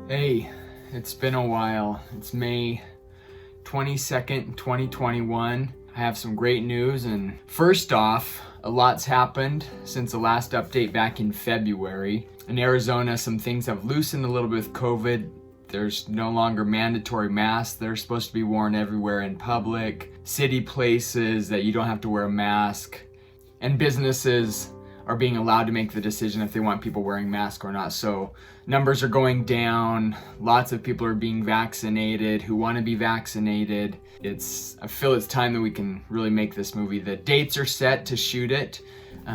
Hey, it's been a while. It's May 22nd, 2021. I have some great news, and first off, a lot's happened since the last update back in February. In Arizona, some things have loosened a little bit with COVID. There's no longer mandatory masks. They're supposed to be worn everywhere in public, city places that you don't have to wear a mask, and businesses are being allowed to make the decision if they want people wearing masks or not. So numbers are going down. Lots of people are being vaccinated who want to be vaccinated. I feel it's time that we can really make this movie. The dates are set to shoot it.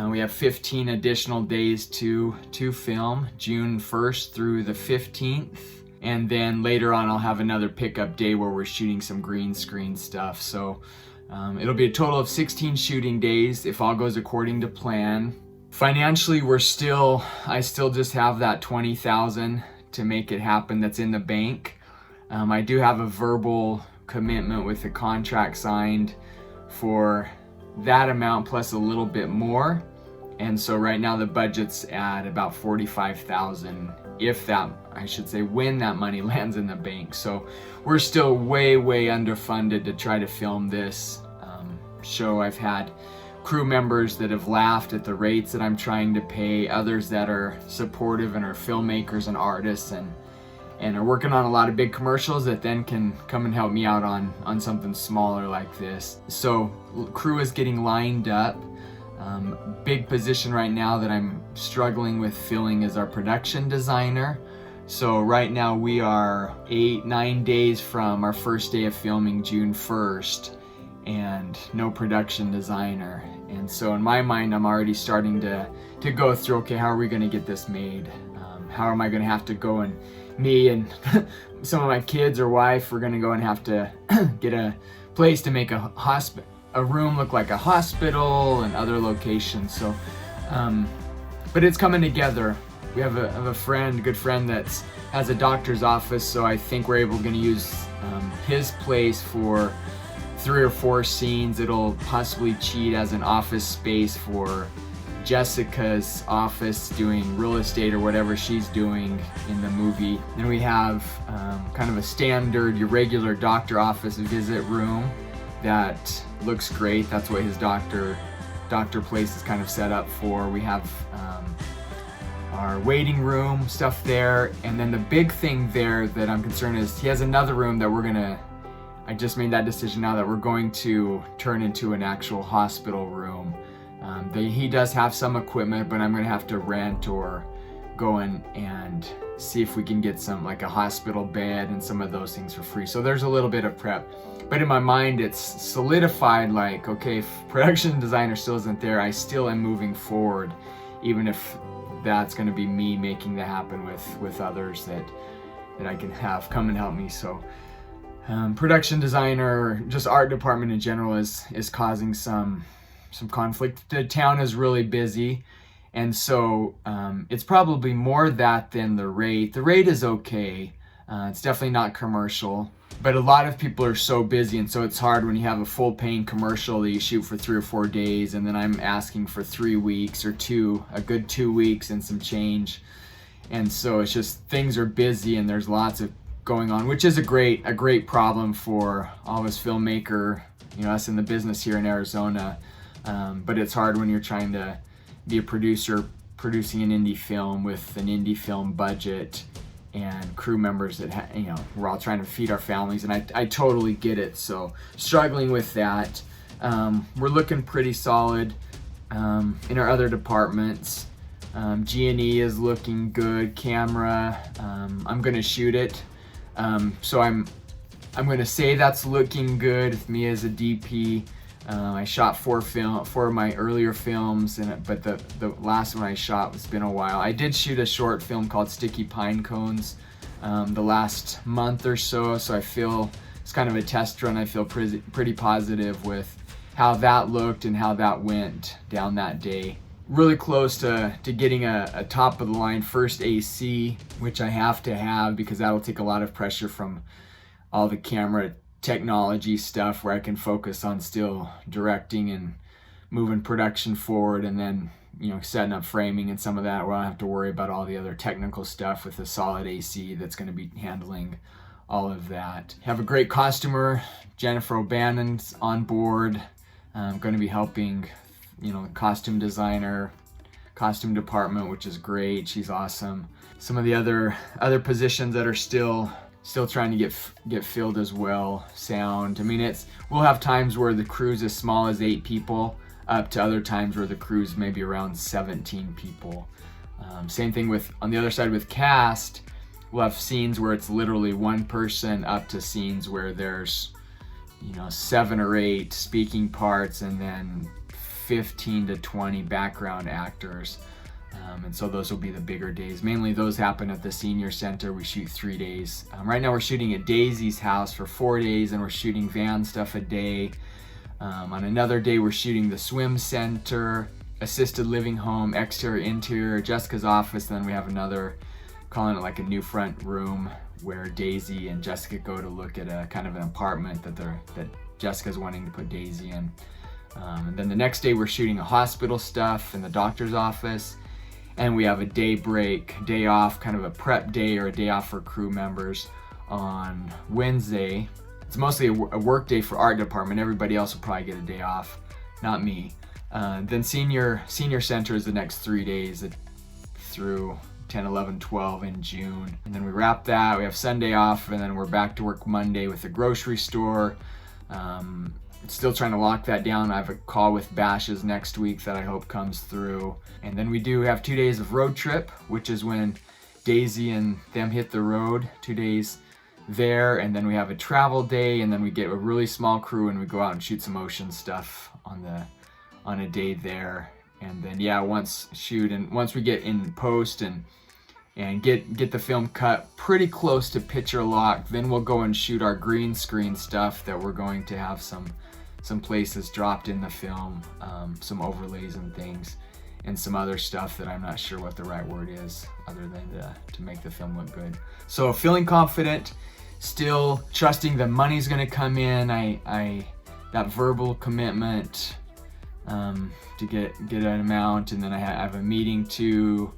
We have 15 additional days to film, June 1st through the 15th. And then later on, I'll have another pickup day where we're shooting some green screen stuff. So it'll be a total of 16 shooting days if all goes according to plan. Financially, I still just have that $20,000 to make it happen that's in the bank. I do have a verbal commitment with the contract signed for that amount plus a little bit more. And so right now the budget's at about $45,000 when that money lands in the bank. So we're still way underfunded to try to film this show. I've had crew members that have laughed at the rates that I'm trying to pay, others that are supportive and are filmmakers and artists and are working on a lot of big commercials that then can come and help me out on something smaller like this. So crew is getting lined up. Big position right now that I'm struggling with filling is our production designer. So right now we are 8-9 days from our first day of filming, June 1st, and no production designer. And so in my mind, I'm already starting to go through, okay, how are we gonna get this made? How am I gonna have to go, and me and some of my kids or wife are gonna go and have to get a place to make a room look like a hospital and other locations. So, but it's coming together. We have a good friend that has a doctor's office, so I think we're going to use his place for 3 or 4 scenes. It'll possibly cheat as an office space for Jessica's office doing real estate or whatever she's doing in the movie. Then we have kind of a standard, your regular doctor office visit room that looks great. That's what his doctor place is kind of set up for. We have our waiting room stuff there, and then the big thing there that I'm concerned is he has another room that I just made that decision now that we're going to turn into an actual hospital room. He does have some equipment, but I'm gonna have to rent or go in and see if we can get some, like a hospital bed and some of those things for free. So there's a little bit of prep, but in my mind it's solidified, like, okay, if production designer still isn't there, I still am moving forward, even if that's going to be me making that happen with others that I can have come and help me. So production designer, just art department in general is causing some conflict. The town is really busy, and so it's probably more that than the rate. The rate is okay. It's definitely not commercial, but a lot of people are so busy, and so it's hard when you have a full paying commercial that you shoot for 3 or 4 days, and then I'm asking for 3 weeks or a good 2 weeks and some change. And so it's just, things are busy and there's lots of going on, which is a great problem for all of us filmmaker, us in the business here in Arizona. But it's hard when you're trying to be a producer producing an indie film with an indie film budget and crew members that we're all trying to feed our families, and I totally get it. So struggling with that. We're looking pretty solid in our other departments. G&E is looking good. Camera, I'm gonna shoot it, so I'm gonna say that's looking good with me as a DP. I shot 4 of my earlier films, but the last one I shot, it's been a while. I did shoot a short film called Sticky Pine Cones the last month or so I feel it's kind of a test run. I feel pretty positive with how that looked and how that went down that day. Really close to getting a top of the line first AC, which I have to have because that'll take a lot of pressure from all the camera technology stuff, where I can focus on still directing and moving production forward, and then setting up framing and some of that, where I don't have to worry about all the other technical stuff with the solid AC that's going to be handling all of that. Have a great costumer, Jennifer O'Bannon's on board. Going to be helping, the costume designer, costume department, which is great. She's awesome. Some of the other positions that are still trying to get filled as well. Sound. I mean, we'll have times where the crew's as small as 8 people, up to other times where the crew's maybe around 17 people. Same thing on the other side with cast. We'll have scenes where it's literally one person, up to scenes where there's 7 or 8 speaking parts and then 15 to 20 background actors. And so those will be the bigger days. Mainly those happen at the senior center. We shoot 3 days. Right now we're shooting at Daisy's house for 4 days, and we're shooting van stuff a day. On another day we're shooting the swim center, assisted living home, exterior, interior, Jessica's office. Then we have another, calling it like a new front room, where Daisy and Jessica go to look at a kind of an apartment that Jessica's wanting to put Daisy in. And then the next day we're shooting a hospital stuff in the doctor's office, and we have a day off, kind of a prep day or a day off for crew members on Wednesday. It's mostly a work day for art department. Everybody else will probably get a day off, not me. Then senior center is the next 3 days through 10, 11, 12 in June. And then we wrap that. We have Sunday off, and then we're back to work Monday with the grocery store. Still trying to lock that down. I have a call with Bashes next week that I hope comes through. And then we do have 2 days of road trip, which is when Daisy and them hit the road, 2 days there. And then we have a travel day, and then we get a really small crew and we go out and shoot some ocean stuff on a day there. And then once we get in post and get the film cut pretty close to picture lock, then we'll go and shoot our green screen stuff that we're going to have some places dropped in the film, some overlays and things, and some other stuff that I'm not sure what the right word is other than to make the film look good. So feeling confident, still trusting the money's gonna come in. I that verbal commitment to get an amount, and then I have a meeting too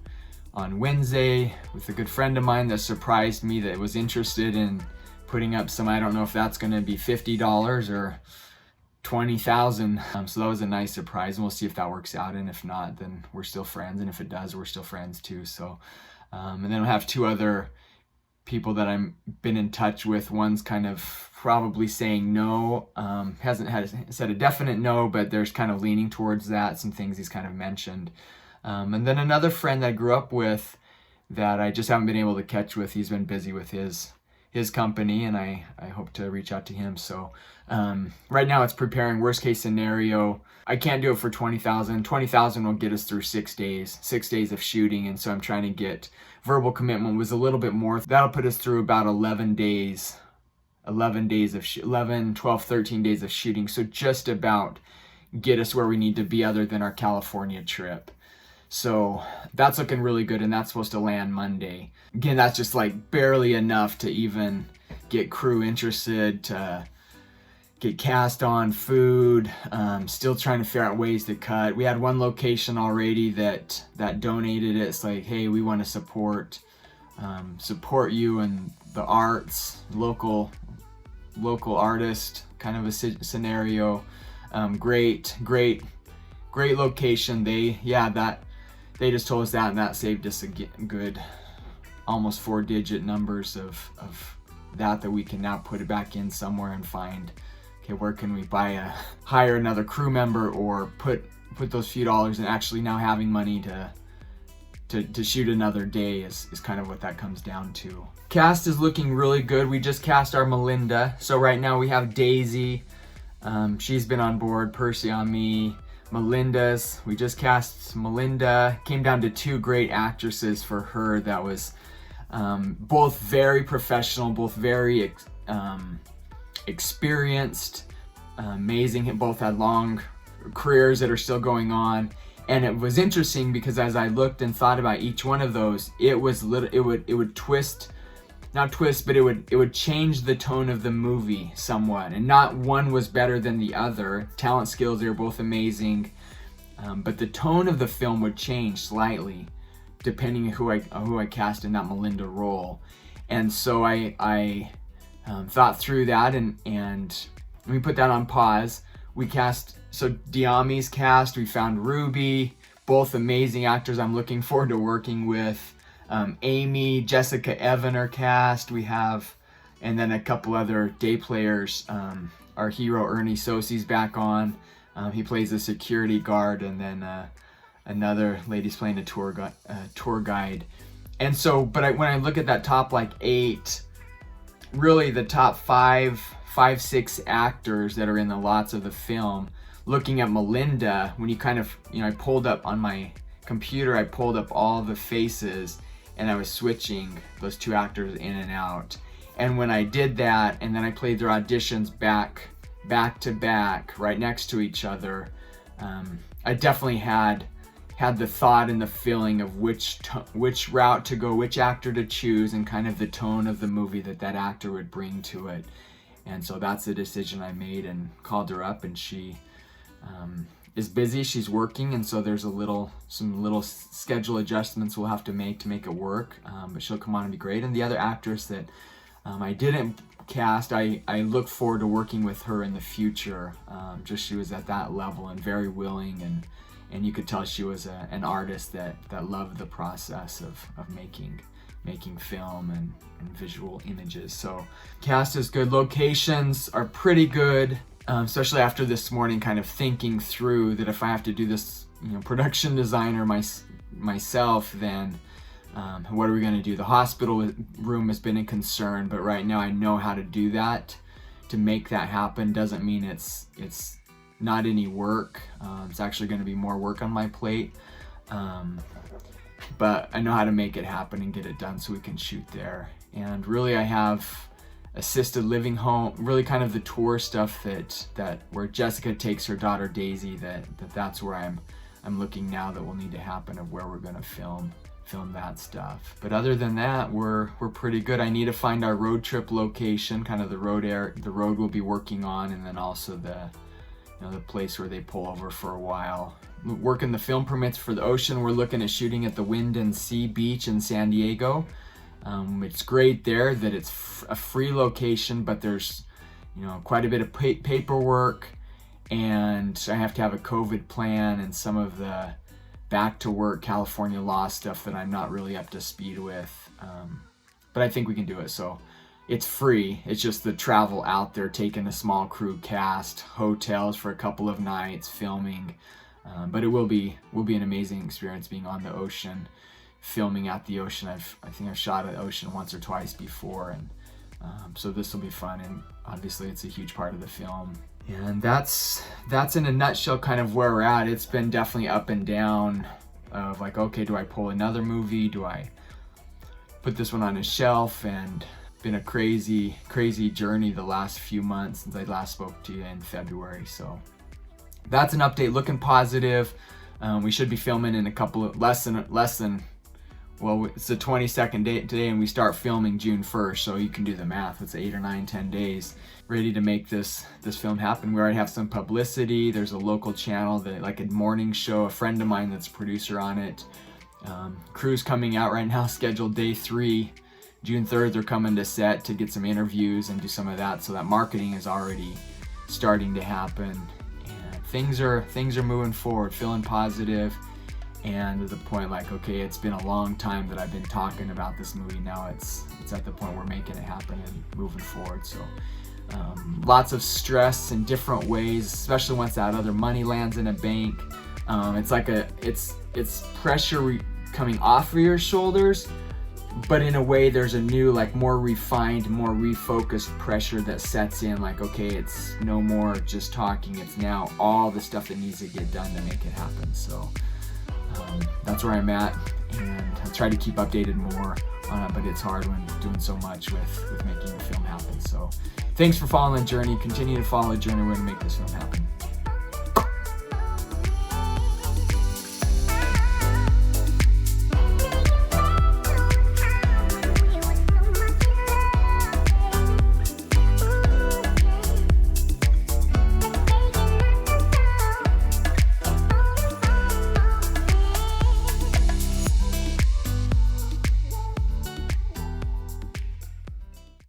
on Wednesday with a good friend of mine that surprised me, that was interested in putting up some, I don't know if that's going to be $50 or $20,000. So that was a nice surprise, and we'll see if that works out. And if not, then we're still friends. And if it does, we're still friends too. So, and then we'll have 2 other people that I've been in touch with. One's kind of probably saying no, hasn't said a definite no, but there's kind of leaning towards that, some things he's kind of mentioned. And then another friend that I grew up with that I just haven't been able to catch with. He's been busy with his company, and I hope to reach out to him. So right now it's preparing worst case scenario. I can't do it for $20,000. $20,000 will get us through 6 days of shooting. And so I'm trying to get verbal commitment was a little bit more. That'll put us through about 11 days of 11, 12, 13 days of shooting. So just about get us where we need to be, other than our California trip. So that's looking really good, and that's supposed to land Monday. Again, that's just like barely enough to even get crew interested, to get cast on, food. Still trying to figure out ways to cut. We had one location already that donated it. It's like, hey, we want to support you and the arts, local artist kind of a scenario. Great location. They just told us that, and that saved us a good almost 4-digit numbers of that we can now put it back in somewhere and find, okay, where can we hire another crew member, or put those few dollars, and actually now having money to shoot another day is kind of what that comes down to. Cast is looking really good. We just cast our Melinda. So right now we have Daisy. She's been on board, Percy on me. We just cast Melinda. Came down to 2 great actresses for her that was both very professional, both very experienced, amazing. Both had long careers that are still going on. And it was interesting because as I looked and thought about each one of those, it would change the tone of the movie somewhat, and not one was better than the other. Talent skills, they were both amazing. but the tone of the film would change slightly depending on who I cast in that Melinda role. And so I thought through that, and we put that on pause. We cast, so Diami's cast, we found Ruby, both amazing actors I'm looking forward to working with. Amy, Jessica Evan are cast. We have, and then a couple other day players. Our hero Ernie Sosi's back on. He plays a security guard, and then another lady's playing a tour guide. And so, when I look at that top like 8, really the top 5, 6 actors that are in the lots of the film, looking at Melinda, when you kind of, I pulled up on my computer, I pulled up all the faces, and I was switching those 2 actors in and out. And when I did that, and then I played their auditions back to back, right next to each other, I definitely had the thought and the feeling of which route to go, which actor to choose, and kind of the tone of the movie that actor would bring to it. And so that's the decision I made, and called her up, and she is busy, she's working, and so there's some little schedule adjustments we'll have to make it work, but she'll come on and be great. And the other actress that I didn't cast, I look forward to working with her in the future. Just she was at that level and very willing, and you could tell she was an artist that loved the process of making film and visual images. So cast is good, locations are pretty good, especially after this morning kind of thinking through that if I have to do this, production designer myself, then what are we going to do? The hospital room has been a concern, but right now I know how to do that. To make that happen doesn't mean it's not any work. It's actually going to be more work on my plate, but I know how to make it happen and get it done so we can shoot there. And really I have assisted living home, really kind of the tour stuff that where Jessica takes her daughter Daisy, that's where I'm looking now that will need to happen, of where we're going to film that stuff. But other than that, we're pretty good. I need to find our road trip location, kind of the road we'll be working on, and then also the place where they pull over for a while. Working the film permits for the ocean. We're looking at shooting at the Wind and Sea Beach in San Diego. It's great there that it's a free location, but there's quite a bit of paperwork, and I have to have a COVID plan and some of the back to work California law stuff that I'm not really up to speed with, but I think we can do it. So it's free. It's just the travel out there, taking a small crew cast, hotels for a couple of nights, filming, but it will be an amazing experience being on the ocean, filming at the ocean. I think I've shot at the ocean once or twice before, and so this will be fun, and obviously it's a huge part of the film. And that's in a nutshell kind of where we're at. It's been definitely up and down of like, okay, do I pull another movie? Do I put this one on a shelf? And been a crazy journey the last few months since I last spoke to you in February. So that's an update, looking positive. We should be filming in a couple of less than well, it's the 22nd day today, and we start filming June 1st, so you can do the math. It's 8 or 9, 10 days ready to make this film happen. We already have some publicity. There's a local channel, like a morning show, a friend of mine that's a producer on it. Crew's coming out right now, scheduled day 3. June 3rd, they're coming to set to get some interviews and do some of that, so that marketing is already starting to happen. And things are moving forward, feeling positive. And to the point like, okay, it's been a long time that I've been talking about this movie. Now it's at the point we're making it happen and moving forward. So lots of stress in different ways, especially once that other money lands in a bank. It's like it's pressure coming off of your shoulders, but in a way there's a new, like, more refined, more refocused pressure that sets in, like, okay, it's no more just talking, it's now all the stuff that needs to get done to make it happen. So that's where I'm at, and I'll try to keep updated more on it, but it's hard when doing so much with making the film happen. So thanks for following the journey. Continue to follow the journey. We're going to make this film happen.